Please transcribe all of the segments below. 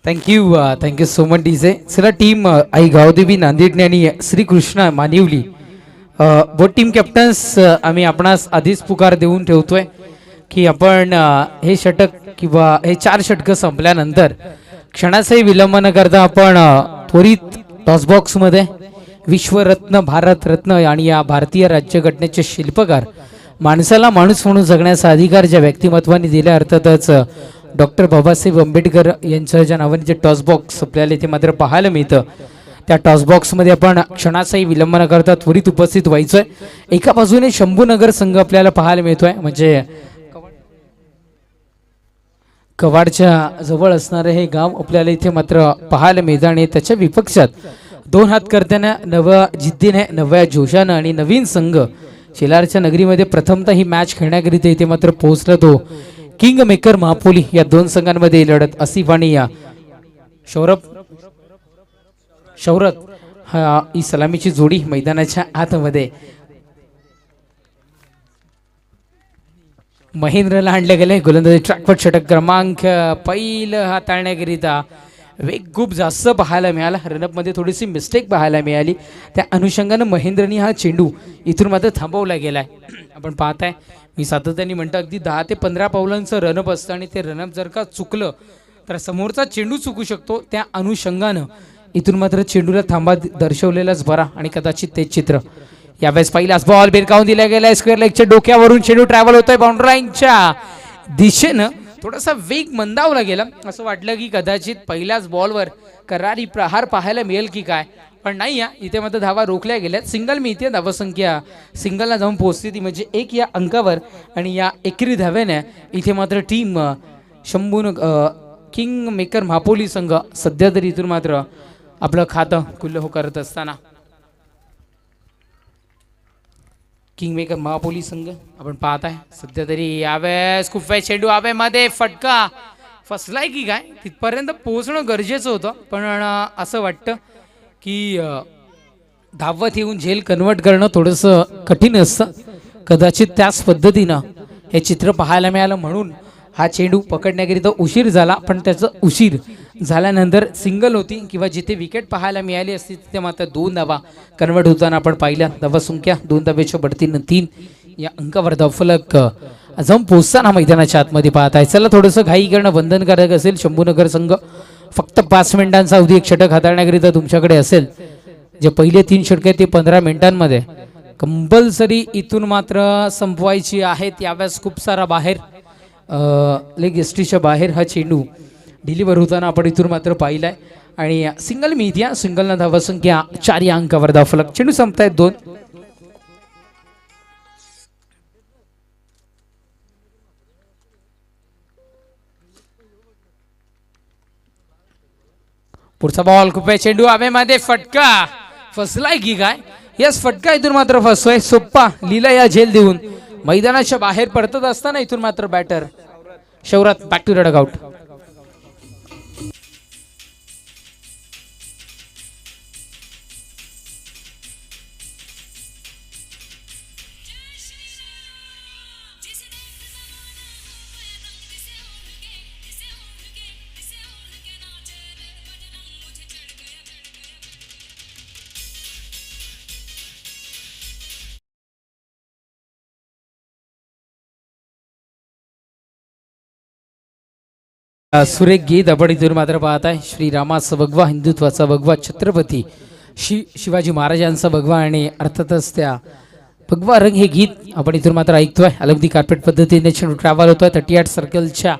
Thank you so much DJ. चला team आई गावदेवी नांदेडने आणि Shrikrishna मानिवली both team captains आम्ही आपणास आधीच पुकार देऊन ठेवतोय की आपण हे षटक किंवा हे 4 षटकं संपल्यानंतर क्षणाचाही विलंब न करता आपण त्वरित टॉसबॉक्स मध्ये विश्वरत्न भारतरत्न आणि या भारतीय राज्यघटनेचे शिल्पकार माणसाला माणूस म्हणून जगण्याचा अधिकार ज्या व्यक्तिमत्वाने दिला अर्थातच डॉक्टर बाबासाहेब आंबेडकर यांच्या ज्या नावाने जे टॉस बॉक्स आपल्याला इथे मात्र पाहायला मिळतं त्या टॉस बॉक्समध्ये आपण क्षणाचाही विलंब न करता त्वरित उपस्थित व्हायचंय. एका बाजूने शंभूनगर संघ आपल्याला पाहायला मिळतोय म्हणजे कवाडच्या जवळ असणारे हे गाव आपल्याला इथे मात्र पाहायला मिळतं आणि त्याच्या विपक्षात 2 हात करताना नव्या जिद्दीने नव्या जोशानं आणि नवीन संघ शेलारच्या नगरीमध्ये प्रथमतः ही मॅच खेळण्याकरिता इथे मात्र पोहोचला तो किंग मेकर महापोली. या 2 संघांमध्ये लढत आसिफ आणि या शौरत ही सलामीची जोडी मैदानाच्या आतमध्ये महेंद्रला आणले गेले. गोलंदाजी ट्रॅकवर षटक क्रमांक पहिलं हाताळण्याकरिता वेग खूप जास्त पाहायला मिळाला. रनअपमध्ये थोडीशी मिस्टेक पाहायला मिळाली. त्या अनुषंगानं महेंद्रनी हा चेंडू इथून मात्र थांबवला गेलाय. आपण पाहताय मी सातत्याने म्हणतो अगदी 10 ते 15 पावलांचं रनअप असतं आणि ते रनअप जर का चुकलं तर समोरचा चेंडू चुकू शकतो. त्या अनुषंगानं इथून मात्र चेंडूला थांबा दर्शवलेलाच बरा आणि कदाचित तेच चित्र यावेळेस पहिलाच बॉल बिरकावून दिला गेला. स्क्वेअर लेगच्या डोक्यावरून चेंडू ट्रॅव्हल होतोय बाउंड्री लाईनच्या दिशेनं. थोडासा वेग मंदावला गेला. असं वाटलं की कदाचित पहिल्याच बॉलवर करारी प्रहार पाहायला मिळेल की काय, पण नाही. या इथे मात्र धावा रोखल्या गेल्या. सिंगल मिळते. धावसंख्या सिंगलला जाऊन पोहोचते ती म्हणजे 1 या अंकावर आणि या एकेरी धाव्याने इथे मात्र टीम शंभून किंग मेकर महापोली संघ सध्या तरी इथून मात्र आपलं खातं खुल्लं करत असताना किंग मेकर महापोली संघ आपण पाहत आहे सध्या तरी यावेळेस खूप वेळ चेंडू हवेमध्ये फटका फसलाय की काय तिथपर्यंत पोहोचणं गरजेचं होतं, पण असं वाटतं की धावत येऊन झेल कन्वर्ट करणं थोडंसं कठीण असतं. कदाचित त्याच पद्धतीनं हे चित्र पाहायला मिळालं म्हणून हा चेंडू पकडण्याकरिता उशीर झाला, पण त्याचं उशीर झाल्यानंतर सिंगल होती किंवा जिथे विकेट पाहायला मिळाली असती तिथे मात्र 2 धावा कन्वर्ट होताना आपण पाहिल्या. धावसंख्या 2 धावेच्या बढतीनं 3 या अंकावर धावफलक जाऊन पोहोचताना मैदानाच्या आतमध्ये पाहत आहे. चला थोडंसं घाई करणं बंधनकारक असेल. शंभूनगर संघ फक्त 5 मिनिटांचा अवधी एक षटक हाताळण्याकरिता तुमच्याकडे असेल. जे पहिले 3 षटक आहेत ते 15 मिनिटांमध्ये कंपल्सरी इथून मात्र संपवायची आहेत. यावेळेस खूप सारा बाहेर लेग एसटीच्या बाहेर हा चेंडू डिलिव्हर होताना आपण इथून मात्र पाहिलाय आणि सिंगल मिळते. सिंगलना धावसंख्या 4 या अंकावर धावफलक. चेंडू संपतायत 2. पुढचा बॉल खूप चेंडू हवेमध्ये फटका फसलाय की काय. यस फटका इथून मात्र फसतोय. सोप्पा लीला या झेल देऊन मैदानाच्या बाहेर पडतच असताना इथून मात्र बॅटर शौरत बॅक टू डग आउट. सुरेख गीत आपण इथून मात्र पाहत आहे. श्रीरामाचा भगवा, हिंदुत्वाचा भगवा, छत्रपती शिवाजी महाराजांचा भगवा आणि अर्थातच त्या भगवा रंग हे गीत आपण इथून मात्र ऐकतोय. अलगदी कार्पेट पद्धतीने चेंडू ट्रॅव्हल होतोय 38 सर्कलच्या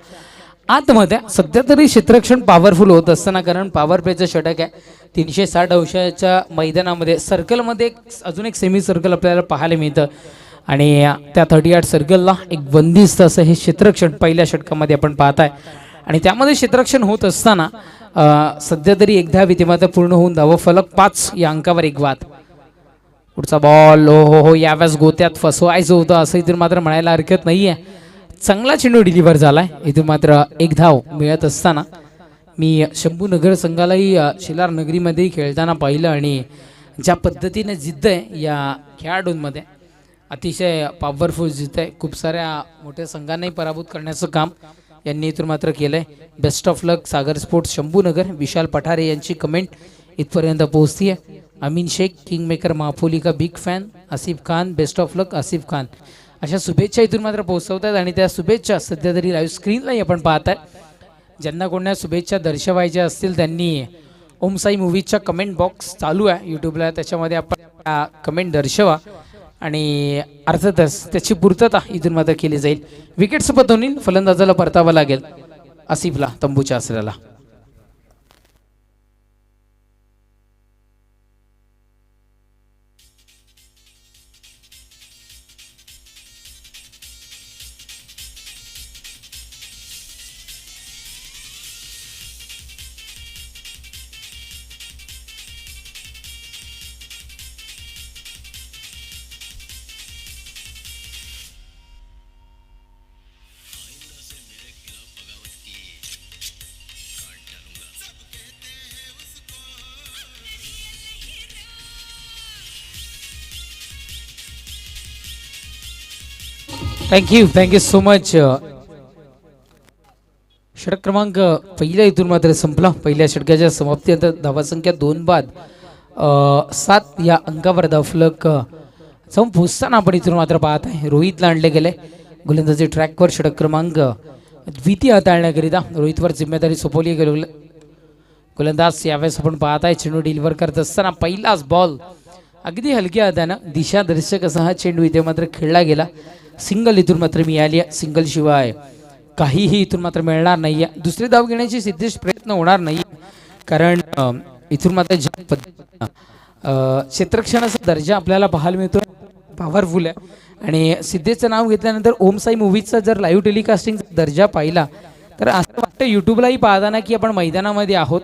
आतमध्ये. सध्या तरी क्षेत्ररक्षण पॉवरफुल होत असताना कारण पॉवर प्लेचं षटक आहे. 360 अंशाच्या मैदानामध्ये सर्कलमध्ये अजून एक सेमी सर्कल आपल्याला पाहायला मिळतं आणि त्या 38 सर्कलला एक बंदिस्त असं हे क्षेत्ररक्षण पहिल्या षटकामध्ये आपण पाहताय आणि त्यामध्ये क्षेत्ररक्षण होत असताना सध्या तरी एक धाव इथे मात्र पूर्ण होऊन धाव फलक 5 या अंकावर एक वाद. पुढचा बॉल हो यावेळेस गोत्यात फसवायचं होतं असं इथून मात्र म्हणायला हरकत नाहीये. चांगला चेंडू डिलिव्हर झालाय. इथून मात्र एक धाव मिळत असताना मी शंभूनगर संघालाही शेलार नगरीमध्येही खेळताना पाहिलं आणि ज्या पद्धतीने जिद्द आहे या खेळाडूंमध्ये अतिशय पॉवरफुल जिद्द आहे. खूप साऱ्या मोठ्या संघांनाही पराभूत करण्याचं काम यांनी इथून मात्र केलंय. Best of luck Sagar sports Shambhunagar. Vishal Pathare यांची कमेंट इथपर्यंत पोहोचतीये. अमीन शेख किंग मेकर महापोली का big fan. Asif Khan best of luck Asif Khan. अशा शुभेच्छा इथून मात्र पोहोचवतात आणि त्या शुभेच्छा सध्या तरी लाईव्ह स्क्रीनलाही आपण पाहताय. ज्यांना कोणत्या शुभेच्छा दर्शवायच्या असतील त्यांनी ओमसाई मूवीजच्या कमेंट बॉक्स चालू आहे यूट्यूबला, त्याच्यामध्ये आपण कमेंट दर्शवा आणि अर्थातच त्याची पूर्तता इथून मात्र केली जाईल. विकेट्स पतवून फलंदाजाला परतावा लागेल आसिफला तंबूच्या आसऱ्याला. Thank you so much. षटक क्रमांक पहिल्या इथून मात्र संपला. पहिल्या षटकाच्या समाप्तीनंतर धावासंख्या 2 बाद 7 या अंकावर धावफलक जाऊन पोचताना आपण इथून मात्र पाहत आहे. रोहितला आणले गेले गोलंदाजी ट्रॅकवर. षटक क्रमांक द्वितीय हाताळण्याकरिता रोहितवर जिम्मेदारी सोपवली गेली. गोलंदाज यावेळेस आपण पाहत आहे चेंडू डिलिव्हर करत असताना पहिलाच बॉल अगदी हलक्या हातानं दिशादर्शक असा हा चेंडू इथे मात्र खेळला गेला. सिंगल इथून मात्र मिळाली. सिंगल शिवाय काहीही इथून मात्र मिळणार नाही. दुसरी धाव घेण्याची सिद्धेश प्रयत्न होणार नाही, कारण इथून मात्र ज्या पद्धतीनं क्षेत्ररक्षणाचा दर्जा आपल्याला पाहायला मिळतो पॉवरफुल आहे. आणि सिद्धेशचं नाव घेतल्यानंतर ओमसाई मूवीजचा जर लाईव्ह टेलिकास्टिंगचा दर्जा पाहिला तर असं वाटतं यूट्यूबलाही पाहताना की आपण मैदानामध्ये आहोत.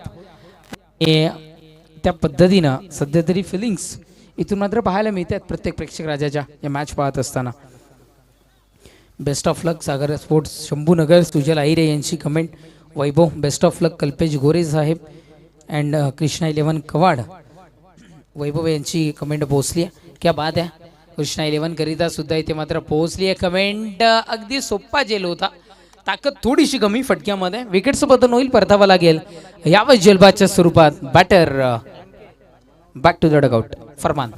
त्या पद्धतीनं सध्या तरी फिलिंग्स इथून मात्र पाहायला मिळतात प्रत्येक प्रेक्षक राजाच्या या मॅच पाहत असताना. Best of luck Sagar sports Shambhunagar. Sujal Ahire यांची comment. Vaibhav best of luck Kalpesh Gore साहेब अँड कृष्णा 11 कवाड. वैभव यांची कमेंट पोहोचली आहे. क्या बात आहे. कृष्णा 11 करिता सुद्धा इथे मात्र पोहोचली आहे कमेंट. अगदी सोप्पा जेल होता, ताकद थोडीशी कमी फटक्यामध्ये. विकेटचं पतन होईल, परतावा लागेल यावेळेस जेलबादच्या स्वरूपात. Batter back to the dugout Farman.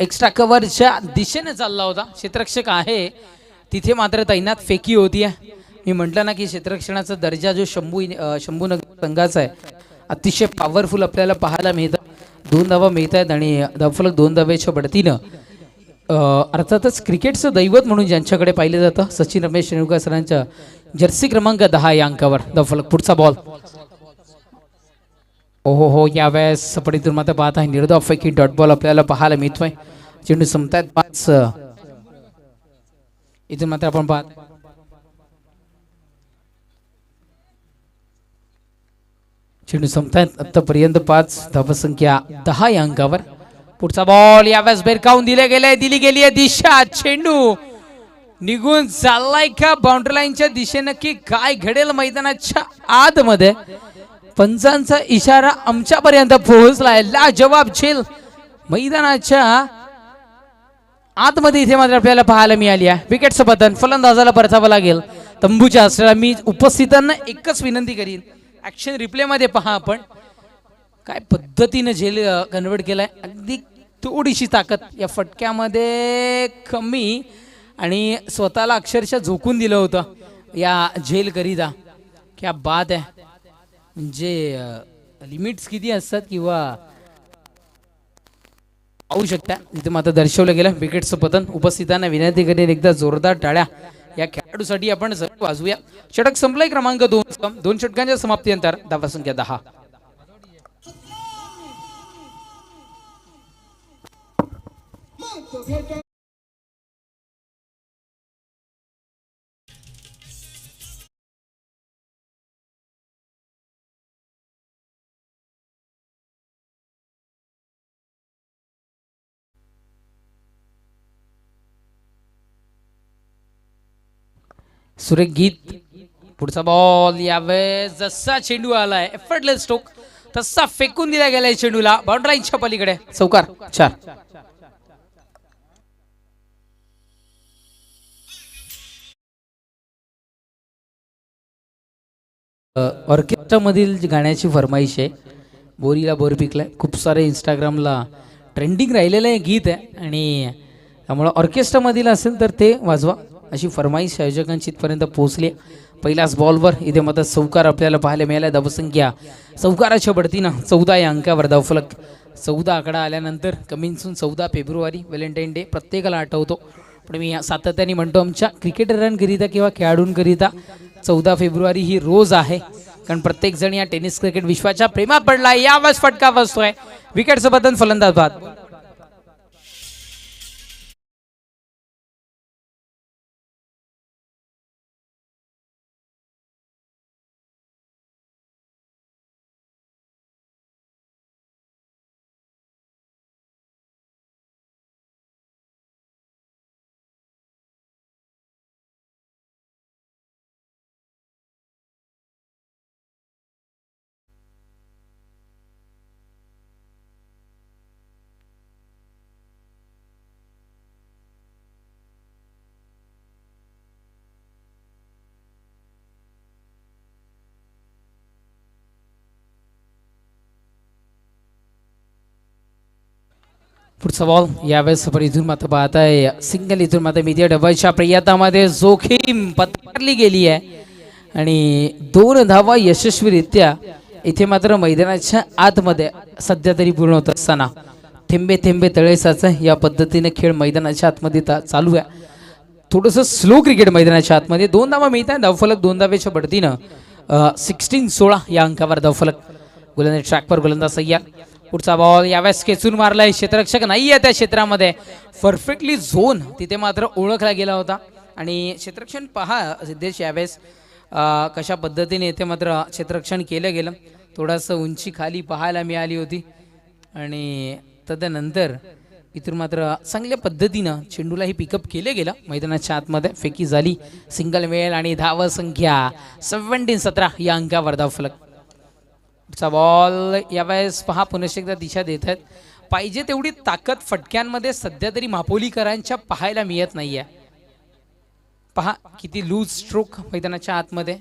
Extra कव्हरच्या दिशेने चालला होता. क्षेत्ररक्षक आहे तिथे मात्र तैनात फेकी होती आहे. मी म्हटलं ना की क्षेत्ररक्षणाचा दर्जा जो शंभूनगर संघाचा आहे अतिशय पॉवरफुल आपल्याला पाहायला मिळतं. 2 धावा मिळत आहेत आणि धावफलक 2 धावेच्या बढतीनं. अर्थातच क्रिकेटचं दैवत म्हणून ज्यांच्याकडे पाहिलं जातं सचिन रमेश तेंडुलकर सरांच्या जर्सी क्रमांक 10 या अंकावर धावफलक. पुढचा बॉल. हो यावेळेस सपडीतून मात्र पाहत आहे निर्धाव पैकी डॉट बॉल आपल्याला पाहायला मिळतोय. चेंडू संपतायत 5. इथून मात्र आपण पाहत चेंडू संपतायत आतापर्यंत 5 धावसंख्या 10 या अंकावर. पुढचा बॉल यावेळेस बेरकावून दिली गेली आहे दिशा. चेंडू निघून चाललाय का बाउंड्री लाईनच्या दिशेनं की काय घडेल मैदानाच्या आतमध्ये. पंचांचा इशारा आमच्यापर्यंत पोहोचलाय. लाजवाब झेल मैदानाच्या आतमध्ये इथे मात्र आपल्याला पाहायला मिळाली आहे. विकेटचं पतन. फलंदाजाला परतावा लागेल तंबूच्या आसऱ्याला. मी उपस्थितांना एकच विनंती करीन, ऍक्शन रिप्ले मध्ये पहा आपण काय पद्धतीने झेल कन्वर्ट केलाय. अगदी थोडीशी ताकद या फटक्यामध्ये कमी आणि स्वतःला अक्षरशः झोकून दिलं होतं या झेल करिता. क्या बात आहे. म्हणजे लिमिट्स किती असतात किंवा पाहू शकता इथे मात्र दर्शवलं गेलं विकेटचं पतन. उपस्थितांना विनंती करेन एकदा जोरदार टाळ्या या खेळाडूसाठी आपण सर्व वाजवूया. षटक संपलाय क्रमांक 2 षटकांच्या समाप्तीनंतर धावसंख्या 10. सुरेख गीत. पुढचा बॉल यावेळेस जसा चेंडू आलाय एफर्टलेस स्ट्रोक तसा फेकून दिला गेलाय चेंडूला बाउंड्राईनच्या पलीकडे. चौकार 4. ऑर्केस्ट्रामधील गाण्याची फरमाईश आहे. बोरीला बोर पिकलाय खूप सारे इंस्टाग्रामला ट्रेंडिंग राहिलेलं आहे गीत आहे आणि त्यामुळं ऑर्केस्ट्रामधील असेल तर ते वाजवा अशी फरमाईश आयोजकांची इथपर्यंत पोहोचली. पहिल्याच बॉलवर इथे मात्र चौकार आपल्याला पाहायला मिळाला. धावसंख्या चौकाराच्या बढतीनं 14 या अंकावर धावफलक. 14 आकडा आल्यानंतर कमीनसून 14 फेब्रुवारी व्हॅलेंटाईन डे प्रत्येकाला आठवतो. पण मी सातत्याने म्हणतो आमच्या क्रिकेटरांकरिता किंवा खेळाडूंकरिता 14 फेब्रुवारी ही रोज आहे कारण प्रत्येक जण या टेनिस क्रिकेट विश्वाच्या प्रेमात पडला. यावेळेस फटका बसतोय विकेटचं बदल फलंदाज बाद. पुढचा बॉल यावेळेस आपण इथून मात्र पाहत आहे सिंगल. इथून मात्र मीडिया डबलच्या प्रयत्नामध्ये जोखीम पत्करली गेली आहे आणि 2 धावा यशस्वीरित्या इथे मात्र मैदानाच्या आतमध्ये सध्या तरी पूर्ण होत असताना थेंबे थेंबे तळेसाचा या पद्धतीने खेळ मैदानाच्या आतमध्ये चालू आहे. थोडंसं स्लो क्रिकेट मैदानाच्या आतमध्ये 2 धावा मिळत आहे. धावफलक 2 धावेच्या बढतीनं 16 या अंकावर धावफलक. गोलंदाज ट्रॅकवर गोलंदाज सय्या. पुढचा बॉल यावेळेस खेचून मारलाय. क्षेत्ररक्षक नाही आहे त्या क्षेत्रामध्ये. परफेक्टली झोन तिथे मात्र ओळखला गेला होता आणि क्षेत्ररक्षण पहा सिद्धेश यावेळेस कशा पद्धतीने इथे मात्र क्षेत्ररक्षण केलं गेलं. थोडंसं उंची खाली पाहायला मिळाली होती आणि तदनंतर इथून मात्र चांगल्या पद्धतीनं चेंडूलाही पिकअप केलं गेलं. मैदानाच्या आतमध्ये फेकी झाली. सिंगल मिळेल आणि धावसंख्या 17 या अंकावर धावफलक. पुढचा बॉल यावेळेस पहा पुन्हा एकदा दिशा देत आहेत. पाहिजे तेवढी ताकद फटक्यांमध्ये सध्या तरी मापोलीकरांच्या पाहायला मिळत नाहीये. पहा किती लूज स्ट्रोक मैदानाच्या आतमध्ये.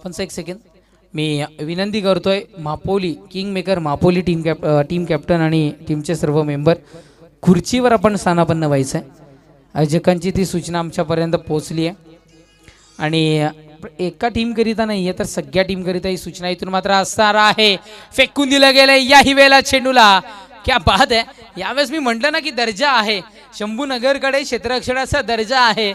पण एक सेकंड मी विनंती करतोय मापोली किंग मेकर मापोली टीम कॅप्टन आणि टीमचे सर्व मेंबर खुर्चीवर आपण स्थानापन्न व्हायचं आहे. आयोजकांची ती सूचना आमच्यापर्यंत पोहोचली आहे आणि एका टीमकरिता नाही आहे तर सगळ्या टीमकरिता ही सूचना इथून मात्र असणार आहे. फेकून दिलं गेलंय याही वेळेला चेंडूला. क्या बात आहे. यावेळेस मी म्हटलं ना की दर्जा आहे. शंभूनगरकडे क्षेत्ररक्षणाचा दर्जा आहे.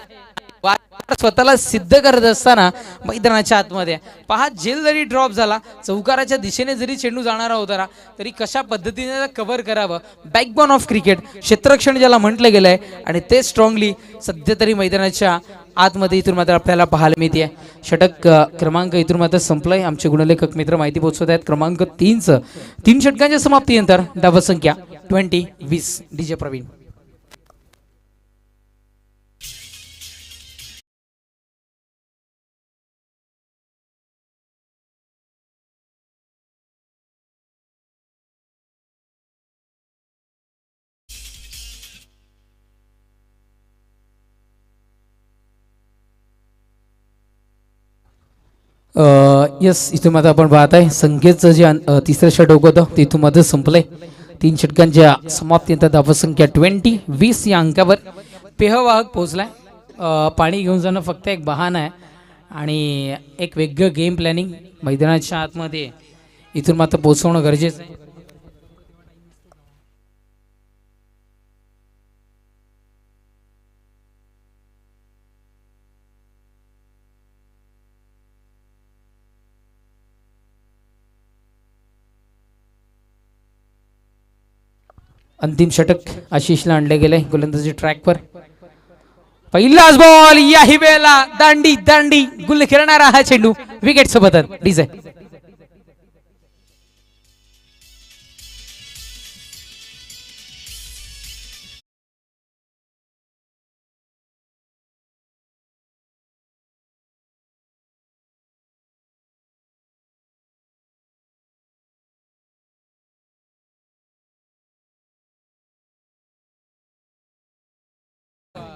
स्वतःला सिद्ध करत असताना मैदानाच्या आतमध्ये पहा जेल जरी ड्रॉप झाला चौकाराच्या दिशेने जरी चेंडू जाणारा होता ना तरी कशा पद्धतीने कव्हर करावं. बॅकबोन ऑफ क्रिकेट क्षेत्ररक्षण ज्याला म्हटलं गेलंय आणि ते स्ट्रॉंगली सध्या तरी मैदानाच्या आतमध्ये इथून मात्र आपल्याला पाहायला मिळते. षटक क्रमांक इथून मात्र संपलंय. आमचे गुणलेखक मित्र माहिती पोहोचवत आहेत. क्रमांक 3 षटकांच्या समाप्तीनंतर धावसंख्या 20-20. डीजे प्रवीण. यस इथून मात्र आपण पाहत आहे संख्येचं जे तिसरं षटक होतं ते इथून मध्ये संपलंय. 3 षटकांच्या समाप्तीनंतर धावसंख्या 20-20 या अंकावर पेहवाहक पोहोचलाय. पाणी घेऊन जाणं फक्त एक बहाणा आहे आणि एक वेगळं गेम प्लॅनिंग मैदानाच्या आतमध्ये इथून मात्र पोहोचवणं गरजेचं आहे. अंतिम षटक आशिषला आणले गेले गोलंदाजी ट्रॅकवर. पहिलाच बॉल याही वेळेला दांडी दांडी गुल खेळणारा हा चेंडू विकेट सोबत डिझाय.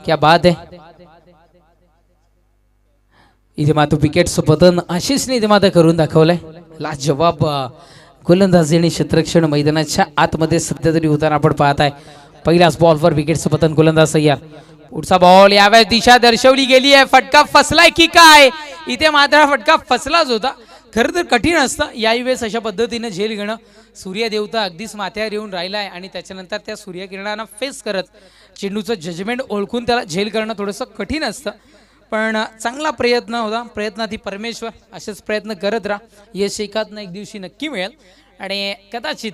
क्या बात आहे. इथे मात्र विकेट पतन आशिषने इथे मात्र करून दाखवलंय. लाजवाब गोलंदाजी आणि क्षेत्ररक्षण मैदानाच्या आतमध्ये सध्या तरी होताना आपण पाहत आहे. पहिल्याच बॉलवर विकेट पतन गोलंदाज तयार. पुढचा बॉल यावेळेस दिशा दर्शवली गेली आहे. फटका फसलाय की काय. इथे मात्र फटका फसलाच होता. खरं तर कठीण असतं याही वेळेस अशा पद्धतीने झेल घेणं. सूर्यदेवता अगदीच माथ्यावर येऊन राहिलाय आणि त्याच्यानंतर त्या सूर्यकिरणांना फेस करत चेंडूचं जजमेंट ओळखून त्याला झेल करणं थोडंसं कठीण असतं. पण चांगला प्रयत्न होता. प्रयत्नाती परमेश्वर. असेच प्रयत्न करत राहा. यश एकात एक दिवशी नक्की मिळेल आणि कदाचित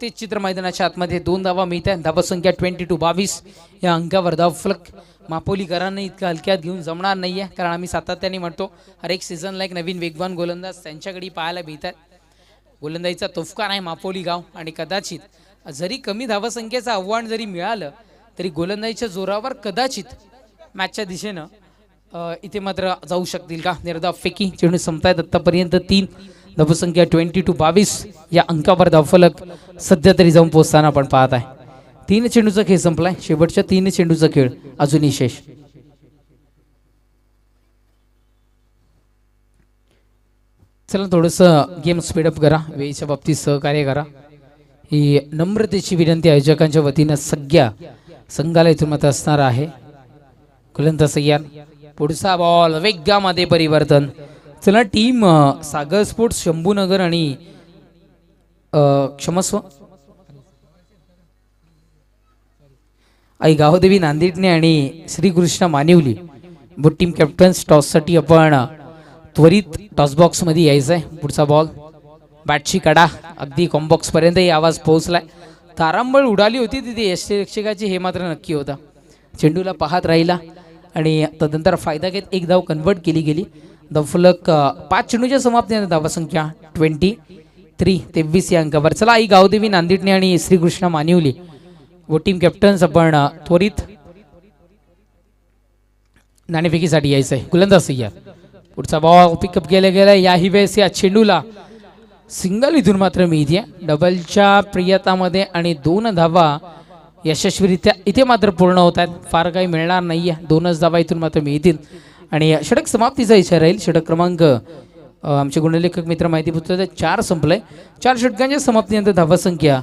ते चित्र मैदानाच्या आतमध्ये 2 धावा मिळतात. धावसंख्या 22 या अंकावर धावफलक मापोलीकरांना इतकं हलक्यात घेऊन जमणार नाही आहे. कारण आम्ही सातत्याने म्हणतो हर एक सीझनला एक नवीन वेगवान गोलंदाज त्यांच्याकडे पाहायला मिळतात. गोलंदाजीचा तोफकार आहे मापोली गाव आणि कदाचित जरी कमी धावसंख्येचं आव्हान जरी मिळालं तरी गोलंदाजीच्या जोरावर कदाचित मॅचच्या दिशेनं इथे मात्र जाऊ शकतील का. निर्धाव फेकी चेंडू संपतायत आतापर्यंत 3. धावसंख्या 22 या अंकावर धावफलक सध्या तरी जाऊन पोहोचताना आपण पाहत आहे. 3 चेंडूचा खेळ संपलाय. शेवटच्या 3 चेंडूचा खेळ अजूनही शेष. चला थोडंसं गेम स्पीडअप करा. वेळेच्या बाबतीत सहकार्य करा ही नम्रतेची विनंती आयोजकांच्या वतीनं सगळ्या संघाला इथून मात्र असणार आहे. गोलंदाज तयार. पुढचा बॉल वेगामध्ये परिवर्तन. चला टीम सागर स्पोर्ट्स शंभूनगर आणि क्षमस्व आई गावदेवी नांदेडने आणि श्रीकृष्ण मानिवली व टीम कॅप्टन्स टॉससाठी आपण त्वरित टॉस बॉक्स मध्ये यायचं आहे. पुढचा बॉल बॅटची कडा अगदी कॉम्बॉक्स पर्यंतही आवाज पोहोचलाय. तारांबळ उडाली होती तिथे यष्टीरक्षकाची हे मात्र नक्की होता. चेंडूला पाहत राहिला आणि तदनंतर फायदा घेत 1 धाव कन्वर्ट केली गेली. धावफलक 5 चेंडूच्या समाप्तीनंतर धावसंख्या 23 या अंकावर. चला आई गावदेवी नांदेडने आणि श्रीकृष्ण मानिवली व टीम कॅप्टन्स आपण त्वरित नाणेफेकीसाठी यायचं आहे. गोलंदाज तयार. पुढचा बॉल पिकअप केला गेला. याही वेळेस या चेंडूला सिंगल इथून मात्र मिळते. डबलच्या प्रियतामध्ये आणि 2 धावा यशस्वीरित्या इथे मात्र पूर्ण होत आहेत. फार काही मिळणार नाही आहे. 2च धावा इथून मात्र मिळतील आणि षटक समाप्तीचा इशारा राहील. षटक क्रमांक आमचे गुणलेखक मित्र माहिती पुस्तकात 4 संपलंय. 4 षटकांच्या समाप्तीनंतर धावसंख्या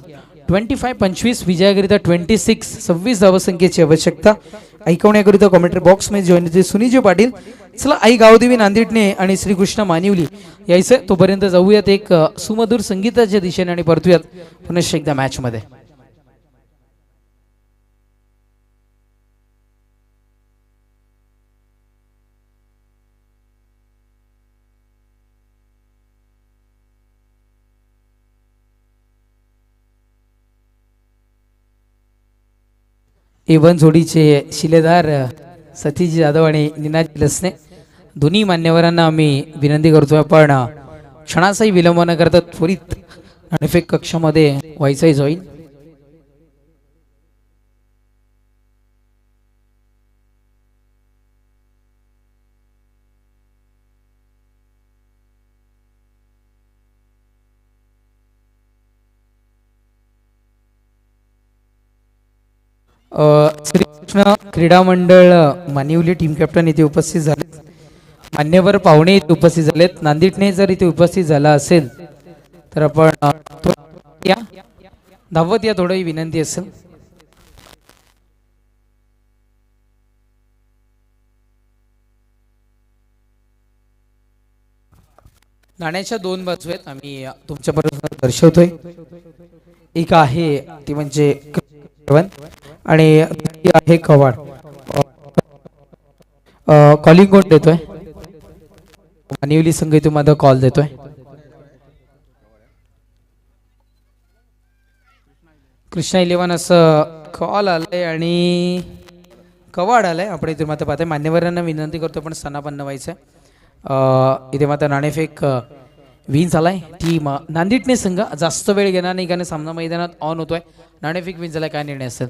25 विजयाकरिता 26 धावसंख्येची आवश्यकता. ऐकवण्याकरिता कॉमेंट्री बॉक्स मध्ये जॉईन होते सुनीजी पाटील. चला आई गावदेवी नांदेडने आणि श्रीकृष्ण मानिवली यायचं. तोपर्यंत जाऊयात एक सुमधुर संगीताच्या दिशेने आणि परतूयात पुनश्च एकदा मॅच मध्ये. A1 जोडीचे शिलेदार सतीश जाधव आणि निनाद लसने दोन्ही मान्यवरांना आम्ही विनंती करतोय आपण क्षणाचाही विलंब न करता त्वरित नाणेफेक कक्षामध्ये व्हायचंही जॉईन. श्रीकृष्ण क्रीडा मंडळ मानिवली टीम कॅप्टन इथे उपस्थित झाले. मान्यवर पाहुणे इथे उपस्थित झालेत. नांदेडने जर इथे उपस्थित झाला असेल तर आपण धावत या थोडी विनंती असेल. नाण्याच्या 2 बाजू आहेत. आम्ही तुमच्याबरोबर दर्शवतोय. एक आहे ती म्हणजे आणि आहे कवाड. कॉलिंग कोण देतोय. मानिवली संघ तुम्हाला कॉल देतोय. कृष्णा 11 असं कॉल आलंय आणि कवाड आलाय. आपण इथे मात्र पाहताय मान्यवरांना विनंती करतो पण स्थानापन्न व्हायचं आहे. इथे मात्र नाणेफेक विन झालाय. टीम नांदिटने संघ जास्त वेळ घेणार नाही कारण सामना मैदानात ऑन होतोय. नाणेफेक विन झालाय. काय निर्णय असेल?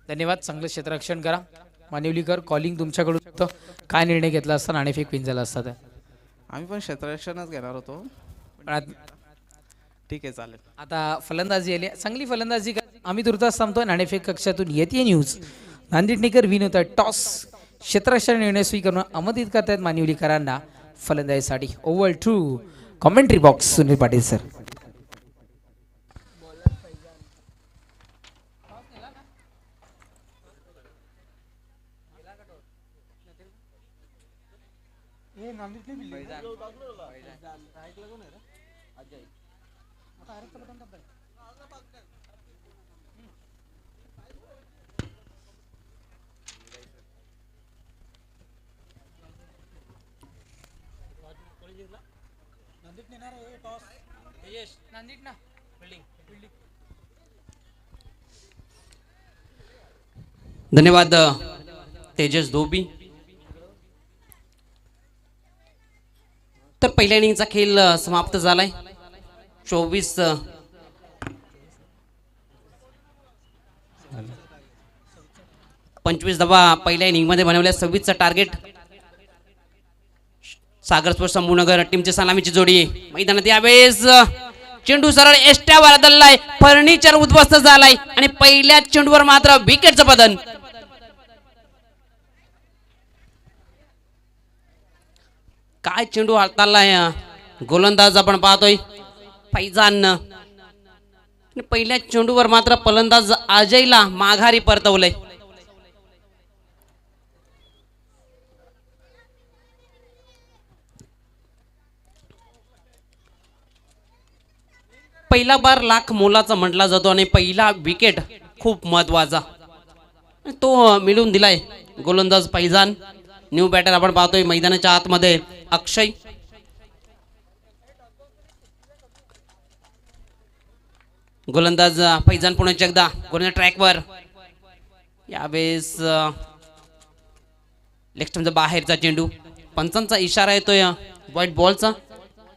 धन्यवाद. चांगलं क्षेत्ररक्षण करा. मानिवलीकर कॉलिंग तुमच्याकडून होतं. काय निर्णय घेतला असता नाणेफेक विन झाला असता? आम्ही पण क्षेत्ररक्षणच घेणार होतो. ठीक आहे चालेल. आता फलंदाजी आली चांगली फलंदाजी आम्ही तुर्तास थांबतोय. नाणेफेक कक्षातून येते न्यूज नांदिटनेकर विन होत आहे. टॉस क्षेत्ररक्षण निर्णय स्वीकारून आमंत्रित करतायत मानिवलीकरांना फलंदाजीसाठी. Over to commentary box Sunil Patil sir. धन्यवाद तेजस धोबी. तर पहिल्या इनिंगचा खेळ समाप्त झालाय. 25 धावा पहिल्या इनिंग मध्ये बनवल्या. 26चा टार्गेट. सागर स्पोर्ट्स संभूनगर टीमची सलामीची जोडी मैदानात यावेळेस चेंडू सरळ एष्ट्यावर आदळलाय. फर्निचर उद्ध्वस्त झालाय आणि पहिल्या चेंडूवर मात्र विकेटचं पतन. काय चेंडू हाताळलाय गोलंदाज आपण पाहतोय फैजान. पहिल्या चेंडूवर मात्र फलंदाज अजयला माघारी परतवलंय. पहिला बार लाख मोलाचा म्हटला जातो आणि पहिला विकेट खूप महत्वाचा तो मिळून दिलाय गोलंदाज फैजान. न्यू बॅटर आपण पाहतोय मैदानाच्या आतमध्ये अक्षय. गोलंदाज फैजान पुणे एकदा गोलंदाज ट्रॅकवर. यावेळेस लेग स्टंपचा बाहेरचा चेंडू. पंचांचा इशारा येतोय व्हाईट बॉलचा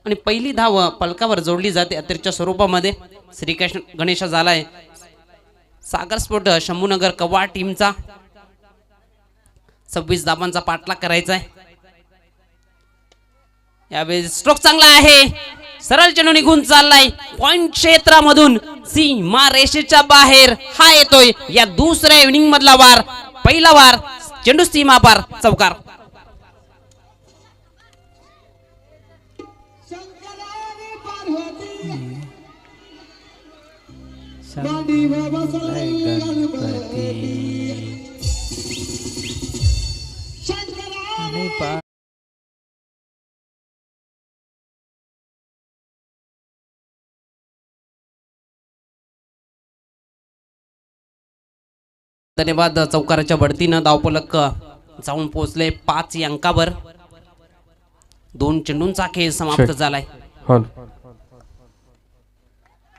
आणि पहिली धाव पलकावर जोडली जाते अतिरिक्त स्वरूपामध्ये. श्रीकृष्ण गणेश झालाय सागर स्पोर्ट शंभूनगर कवा टीमचा. 26 धावांचा पाठलाग करायचा आहे. यावेळेस स्ट्रोक चांगला आहे. सरळ चेंडू निघून चाललाय पॉइंट क्षेत्रामधून सीमा रेषेच्या बाहेर. हा येतोय या दुसऱ्या इनिंग मधला वार. पहिला वार चेंडू सीमा पार चौकार. धन्यवाद. चौकाराच्या बढतीनं धावफलक जाऊन पोहोचले 5 अंकावर. 2 चेंडूंचा खेळ समाप्त झालाय.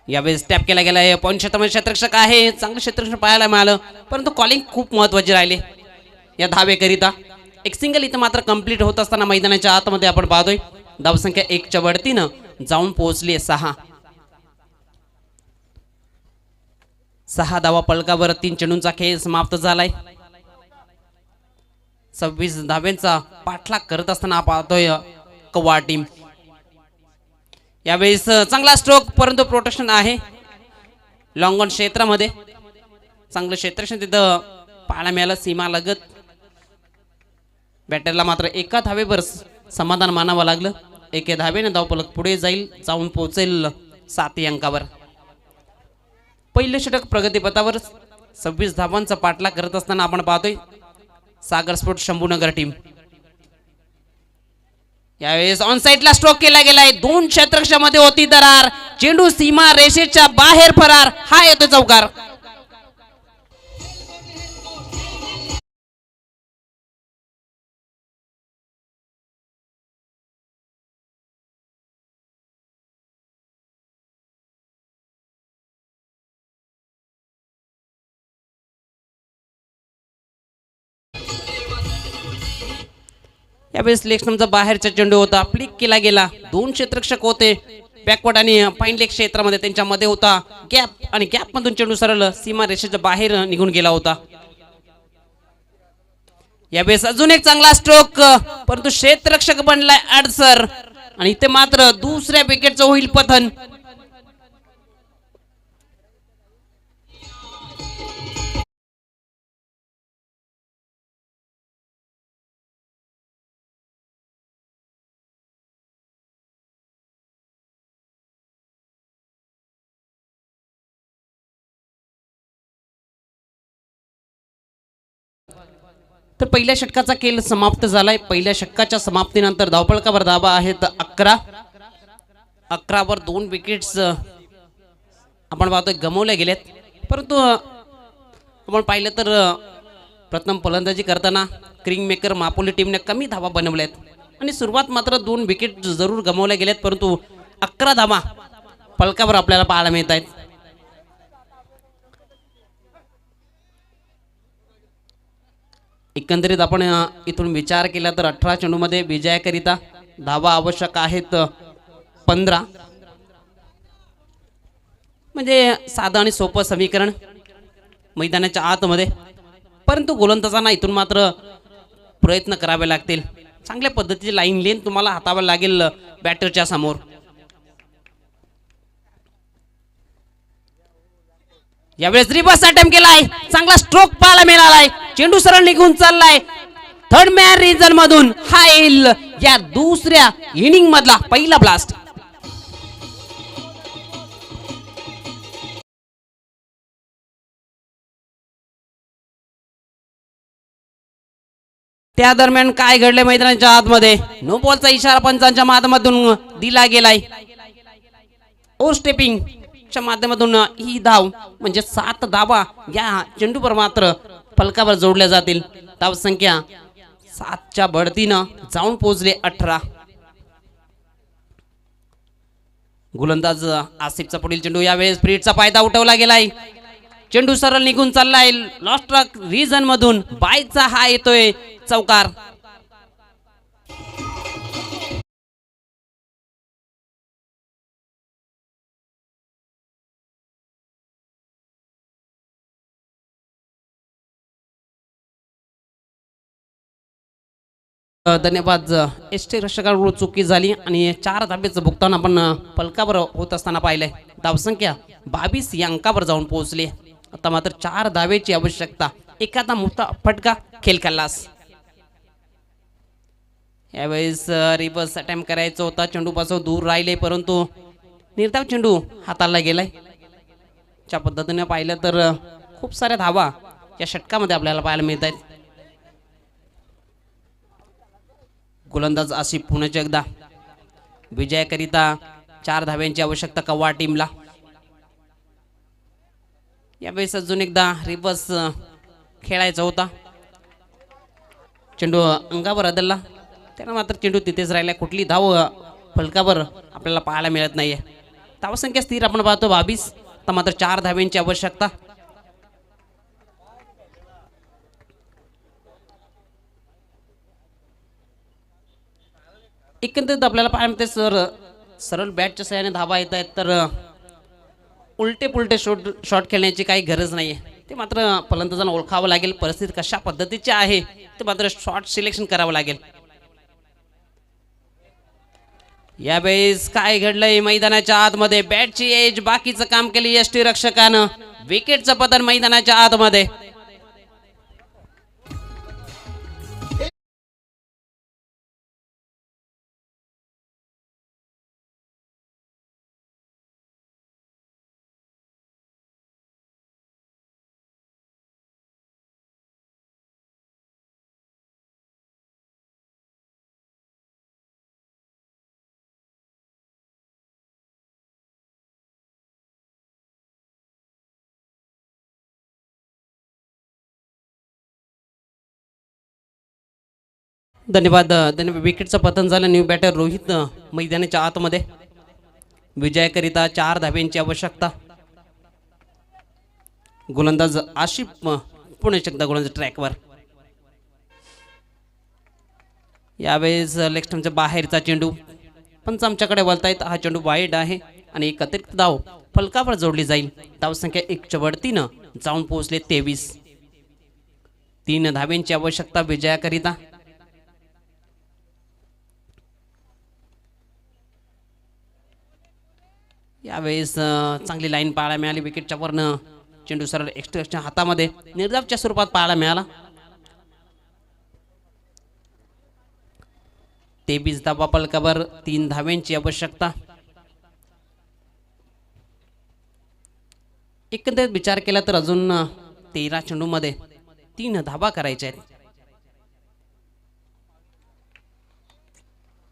यावेळेस टॅप केला गेलाय. पॉईंट क्षेत्रामध्ये क्षेत्ररक्षक आहे. चांगलं क्षेत्ररक्षण पाहायला मिळालं परंतु कॉलिंग खूप महत्वाचे राहिले या धावेकरिता. एक सिंगल इथं मात्र कंप्लीट होत असताना मैदानाच्या आतमध्ये आपण पाहतोय धावसंख्या 1च्या बढतीनं जाऊन पोहोचली 6. 6 धावा पलकावर. 3 चेंडूंचा खेळ समाप्त झालाय. 26 धाव्यांचा पाठलाग करत असताना पाहतोय कवा टीम. यावेळेस चांगला स्ट्रोक परंतु प्रोटेक्शन आहे लॉंग ऑन क्षेत्रामध्ये. चांगलं क्षेत्ररक्षण तिथं पाहायला मिळालं सीमा लगत. बॅटरला मात्र एका धावेवर समाधान मानावं लागलं. एका धावेने धावफलक पुढे जाईल जाऊन पोहोचेल 7 अंकावर. पहिलं षटक प्रगतीपथावर. 26 धावांचा पाठलाग करत असताना आपण पाहतोय सागर स्पोर्ट शंभूनगर टीम. यावेळेस ऑन साइडला स्ट्रोक केला गेलाय. 2 क्षेत्ररक्षणामध्ये होती दरार. चेंडू सीमा रेषेच्या बाहेर फरार. हा येतो चौकार. यावेळेस लेग बाहेरचा चेंडू होता, फ्लिक केला गेला. दोन क्षेत्ररक्षक होते बॅकवर्ड आणि फाईन लेग क्षेत्रामध्ये, त्यांच्यामध्ये होता गॅप आणि गॅप मधून चेंडू सरळ सीमा रेषेच्या बाहेर निघून गेला होता. यावेळेस अजून एक चांगला स्ट्रोक, परंतु क्षेत्ररक्षक बनलाय अडसर आणि इथे मात्र दुसऱ्या विकेटचं होईल पतन. तर पहिल्या षटकाचा खेळ समाप्त झालाय. पहिल्या षटकाच्या समाप्तीनंतर धावफलकावर धाबा आहेत 11. 11वर 2 विकेट्स आपण पाहतोय गमावल्या गेलेत. परंतु आपण पाहिलं तर प्रथम फलंदाजी करताना किंग मेकर मापोली टीमने कमी धावा बनवल्यात आणि सुरुवात मात्र 2 विकेट जरूर गमावल्या गेलेत, परंतु 11 धावा फलकावर आपल्याला पाहायला मिळत आहेत. एकंदरीत आपण इथून विचार केला तर 18 चेंडूमध्ये विजयाकरिता धावा आवश्यक आहेत 15. म्हणजे साधं आणि सोपं समीकरण मैदानाच्या आतमध्ये, परंतु गोलंदाजांना इथून मात्र प्रयत्न करावे लागतील. चांगल्या पद्धतीची लाईन लेन तुम्हाला हाताळावी लागेल बॅटरच्या समोर. यावेळेस रिव्हर्स अटेम्प्ट केलाय, चांगला स्ट्रोक पाहायला मिळालाय. चेंडू सरळ निघून चाललाय थर्ड मॅन रिजन मधून. हा येईल या दुसऱ्या इनिंग मधला पहिला ब्लास्ट. त्या दरम्यान काय घडले मैदानाच्या आतमध्ये? नो बॉलचा इशारा पंचांच्या माध्यमातून दिला गेलाय. ओव्हर स्टेपिंग च्या माध्यमातून ही धाव म्हणजे 7 धावा या चेंडूवर मात्र फलकावर जोडल्या जातील. धाव संख्या 7च्या बढतीनं जाऊन पोहोचले 18. गोलंदाज आसिफचा पुढील चेंडू, यावेळेस स्प्रिटचा फायदा उठवला गेलाय. चेंडू सरळ निघून चाललाय लॉस्ट ट्रक रिजन मधून. बायचा हा येतोय चौकार. धन्यवाद. एसटी रक्षकाकडून चुकी झाली आणि 4 धाब्याचं भुगतान आपण फलकावर होत असताना पाहिलंय. धावसंख्या 22 या अंकावर जाऊन पोहोचली. आता मात्र 4 धावेची आवश्यकता. एखादा मोठा फटका खेळ खल्लास. यावेळेस रिव्हर्स अटेम्प्ट करायचा होता, चेंडूपासून दूर राहिले, परंतु निर्धाव चेंडू हाताळला गेलाय. त्या पद्धतीने पाहिलं तर खूप साऱ्या धावा या षटकामध्ये आपल्याला पाहायला मिळत आहेत. गोलंदाज आसिफ पुन्हा एकदा विजयाकरिता 4 धाव्यांची आवश्यकता कव्वा टीमला. यावेळेस अजून एकदा रिव्हर्स खेळायचा होता. चेंडू अंगावर आदळला, त्यानं मात्र चेंडू तिथेच राहिला. कुठली धाव फलकावर आपल्याला पाहायला मिळत नाहीये. धावसंख्या स्थिर आपण पाहतो 22. तर मात्र 4 धाव्यांची आवश्यकता. एकंदरीत आपल्याला पाहायला मिळते सरळ बॅटच्या सहाय्याने धावा येत आहेत, तर उलटे पुलटे शॉट खेळण्याची काही गरज नाही आहे. ते मात्र फलंदाजांना ओळखावं लागेल, परिस्थिती कशा पद्धतीची आहे ते मात्र शॉट सिलेक्शन करावं लागेल. यावेळेस काय घडलंय मैदानाच्या आतमध्ये? बॅटची एज बाकीचं काम केली एसटी रक्षकानं. विकेटचं पतन मैदानाच्या आतमध्ये. धन्यवाद. विकेटचं पतन झालं. न्यू बॅटर रोहित मैदानाच्या आतमध्ये. विजयाकरिता 4 धाब्यांची आवश्यकता. गोलंदाज आशिफ पुणे एकदा गोलंदाज ट्रॅकवर. यावेळेस लेग स्टंपच्या बाहेरचा चेंडू पंच आमच्याकडे बोलतायत हा चेंडू वाईड आहे आणि एक अतिरिक्त धाव फलकावर जोडली जाईल. धावसंख्या 1च्या वरतीनं जाऊन पोहोचले 23. 3 धाब्यांची आवश्यकता विजयाकरिता. यावेळेस चांगली लाईन पाहायला मिळाली. विकेटच्या वरनं चेंडू सरळ एक्स्ट्राच्या हातामध्ये निर्धावच्या स्वरूपात पाहायला मिळाला. 23 धावा फलकावर 3 धाव्यांची आवश्यकता. एकंदरीत विचार केला तर अजून 13 चेंडूमध्ये 3 धावा करायच्या आहेत.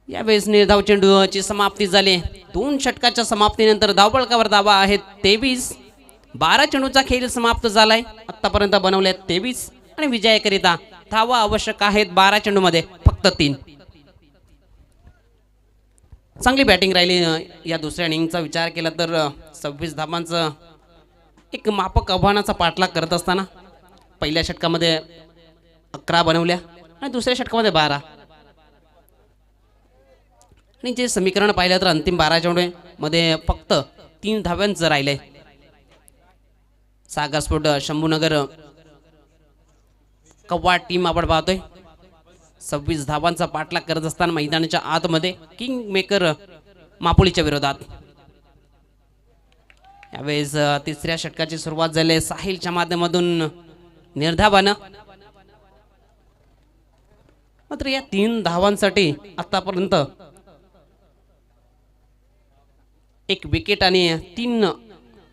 यावेळेस निर्धाव चेंडूची समाप्ती झाली. 2 षटकाच्या समाप्तीनंतर धावफलकावर धावा आहेत 23. 12 चेंडूचा खेळ समाप्त झालाय. आतापर्यंत बनवले 23 आणि विजयाकरिता धावा आवश्यक आहेत 12 चेंडूमध्ये फक्त 3. चांगली बॅटिंग राहिली. या दुसऱ्या इनिंगचा विचार केला तर 26 धावांचं एक मापक आव्हानाचा पाठलाग करत असताना पहिल्या षटकामध्ये 11 बनवल्या आणि दुसऱ्या षटकामध्ये 12. आणि जे समीकरण पाहिलं तर अंतिम 12 चेंडूमध्ये फक्त 3 धाव्यांचं राहिलंय. सागर स्पोर्ट शंभूनगर कव्वाड टीम आपण पाहतोय 26 धावांचा पाठलाग करत असताना मैदानाच्या आतमध्ये किंग मेकर मापोलीच्या विरोधात. यावेळेस तिसऱ्या षटकाची सुरुवात झाली साहिलच्या माध्यमातून निर्धावानं. मात्र या 3 धावांसाठी आतापर्यंत 1 विकेट आणि 3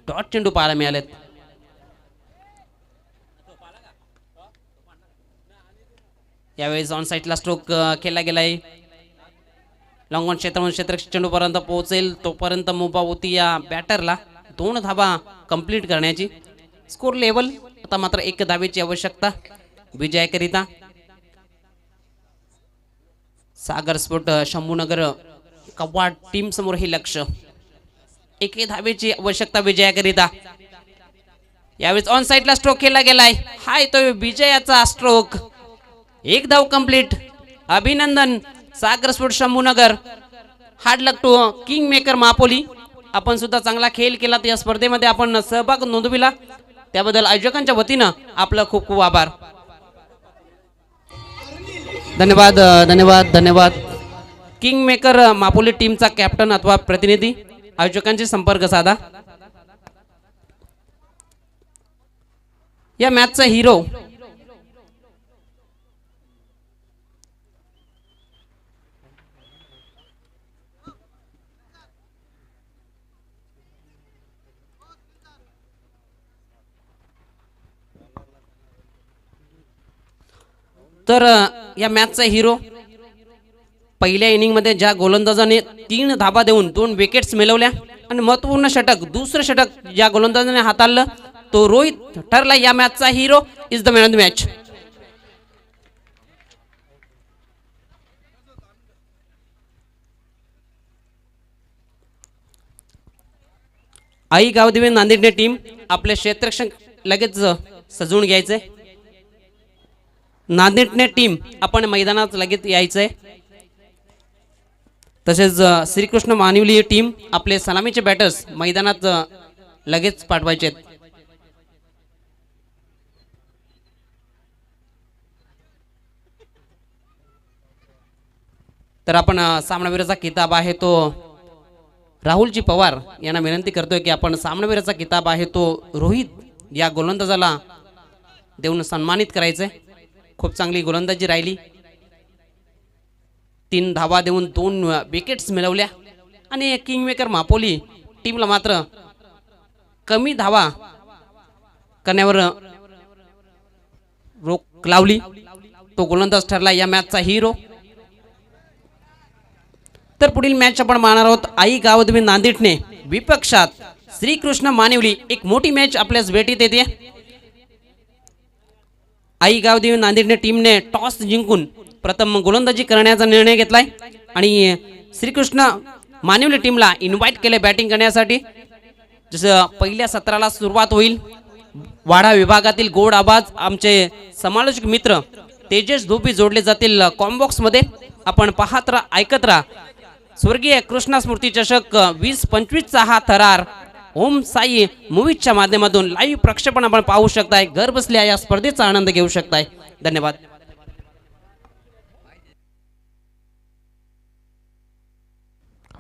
डॉट चेंडू पाहायला मिळालेत. यावेळेस ऑन साईडला स्ट्रोक खेळला गेलाय. लॉंग ऑन क्षेत्र चेंडूपर्यंत पोहोचेल तोपर्यंत मुभा होती या बॅटरला 2 धावा कंप्लीट करण्याची. स्कोर लेवल आता मात्र 1 धावेची आवश्यकता विजयाकरिता. सागर स्पोर्ट शंभूनगर कव्वाड टीम समोर हे लक्ष. 1 धावेची आवश्यकता विजयाकरिता. यावेळेस ऑन साईडला स्ट्रोक खेळला गेलाय. हा येतोय विजयाचा स्ट्रोक. 1 धाव कंप्लीट. अभिनंदन Sagar sport Shambhunagar. Hard luck to king maker Mapoli. आपण सुद्धा चांगला खेळ केला या स्पर्धेमध्ये आपण सहभाग नोंदविला त्याबद्दल आयोजकांच्या वतीनं आपलं खूप खूप आभार. धन्यवाद धन्यवाद धन्यवाद. किंग मेकर मापोली टीमचा कॅप्टन अथवा प्रतिनिधी आयोजकांशी संपर्क साधा. या मॅचचा हिरो तर या मॅचचा हिरो पहिल्या इनिंगमध्ये ज्या गोलंदाजाने 3 धाबा देऊन 2 विकेट्स मिळवल्या आणि महत्त्वपूर्ण षटक दुसरं षटक ज्या गोलंदाजाने हाताळलं तो रोहित ठरला या मॅचचा hero. Is the man of the match. आई गावदेवी नांदेडने टीम आपले क्षेत्ररक्षण लगेच सजवून घ्यायचंय. नांदेडने टीम आपण मैदानात लगेच यायचंय. तसेच श्रीकृष्ण मानिवली टीम आपले सलामीचे बॅटर्स मैदानात लगेच पाठवायचे आहेत. तर आपण सामनावीराचा किताब आहे तो राहुलजी पवार यांना विनंती करतोय की आपण सामनावीराचा किताब आहे तो रोहित या गोलंदाजाला देऊन सन्मानित करायचंय. खूप चांगली गोलंदाजी राहिली. 3 धावा देऊन 2 विकेट्स मिळवल्या आणि किंग मेकर मापोली टीमला मात्र कमी धावा करण्यावर रोख लावली. तो गोलंदाज ठरला या मॅचचा हिरो. तर पुढील मॅच आपण पाहणार आहोत आई गावदेवी नांदेडने विपक्षात श्रीकृष्ण मानिवली. एक मोठी मॅच आपल्यास भेटीत येते. आई गावदेवी नांदेडने टीमने टॉस जिंकून प्रथम गोलंदाजी करण्याचा निर्णय घेतलाय आणि श्रीकृष्ण मानिवली टीमला इन्व्हाइट केले बॅटिंग करण्यासाठी. जसं पहिल्या सत्राला सुरुवात होईल वाडा विभागातील गोड आवाज आमचे समालोचक मित्र तेजस धोबी जोडले जातील कॉम्बॉक्स मध्ये. आपण पाहत राहा, ऐकत राहा. स्वर्गीय कृष्णा स्मृती चषक 2025चा हा थरार ओम साई मूवीजच्या माध्यमातून लाईव्ह प्रक्षेपण आपण पाहू शकताय. घर बसल्या या स्पर्धेचा आनंद घेऊ शकताय. धन्यवाद.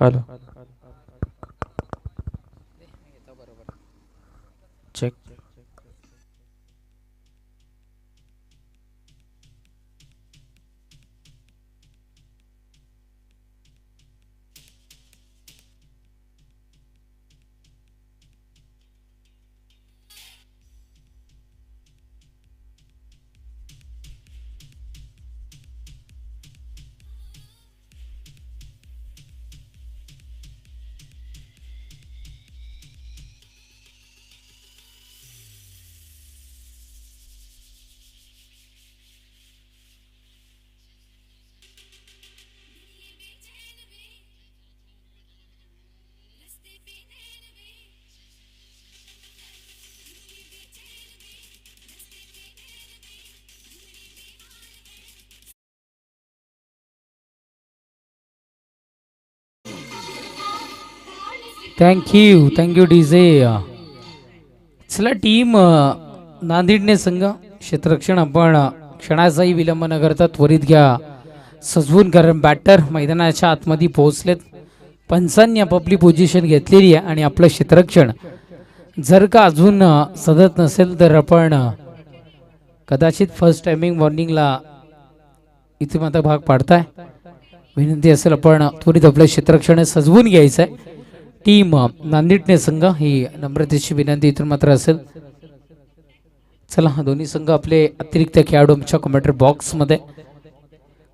Hello check. Thank you DJ. चला टीम नांदेडने संघ क्षेत्ररक्षण आपण क्षणाचाही विलंब न करता त्वरित घ्या सजवून, कारण बॅटर मैदानाच्या आतमध्ये पोहोचलेत. पंचांनी आपापली पोझिशन घेतलेली आहे आणि आपलं क्षेत्ररक्षण जर का अजून सदत नसेल तर आपण कदाचित फर्स्ट टायमिंग वॉर्निंगला इथे मात्र भाग पाडताय. विनंती असेल आपण त्वरित आपलं क्षेत्ररक्षण सजवून घ्यायचं आहे. टीम नांदेडने संघ ही नम्रतेची विनंती इथून मात्र असेल. चला दोन्ही संघ आपले अतिरिक्त खेळाडू आमच्या कॉमेंट्री बॉक्समध्ये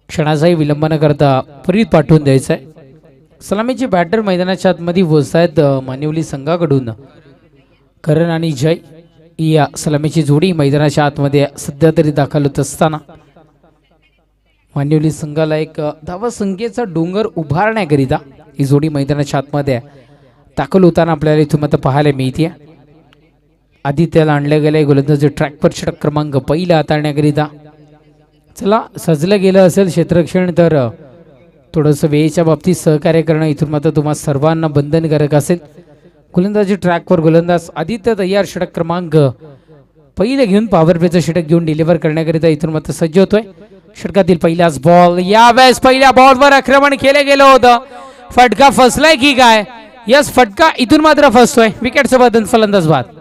क्षणाचाही विलंब न करता त्वरित पाठवून द्यायचं आहे. सलामीचे बॅटर मैदानाच्या आतमध्ये पोहोचत आहेत. मानिवली संघाकडून करण आणि जय या सलामीची जोडी मैदानाच्या आतमध्ये सध्या तरी दाखल होत असताना मानिवली संघाला एक धावसंख्येचा डोंगर उभारण्याकरिता ही जोडी मैदानाच्या आतमध्ये दाखल होताना आपल्याला इथून मात्र पाहायला मिळते. आदित्याला आणलं गेलंय गोलंदाजी ट्रॅकवर षटक क्रमांक पहिला हाताळण्याकरिता. चला सजलं गेलं असेल क्षेत्ररक्षण तर थोडंसं वेळेच्या बाबतीत सहकार्य करणं इथून मात्र तुम्हा सर्वांना बंधनकारक असेल. गोलंदाजी ट्रॅकवर गोलंदाज आदित्य तयार षटक क्रमांक पहिले घेऊन पॉवर प्लेचं षटक घेऊन डिलिव्हर करण्याकरिता इथून मात्र सज्ज होतोय. षटकातील पहिलाच बॉल, यावेळेस पहिल्या बॉलवर आक्रमण केलं गेलं होतं. फटका फसलाय की काय? यस, फटका इथून मात्र फसतोय. विकेटचं बदल फलंदाज बाद.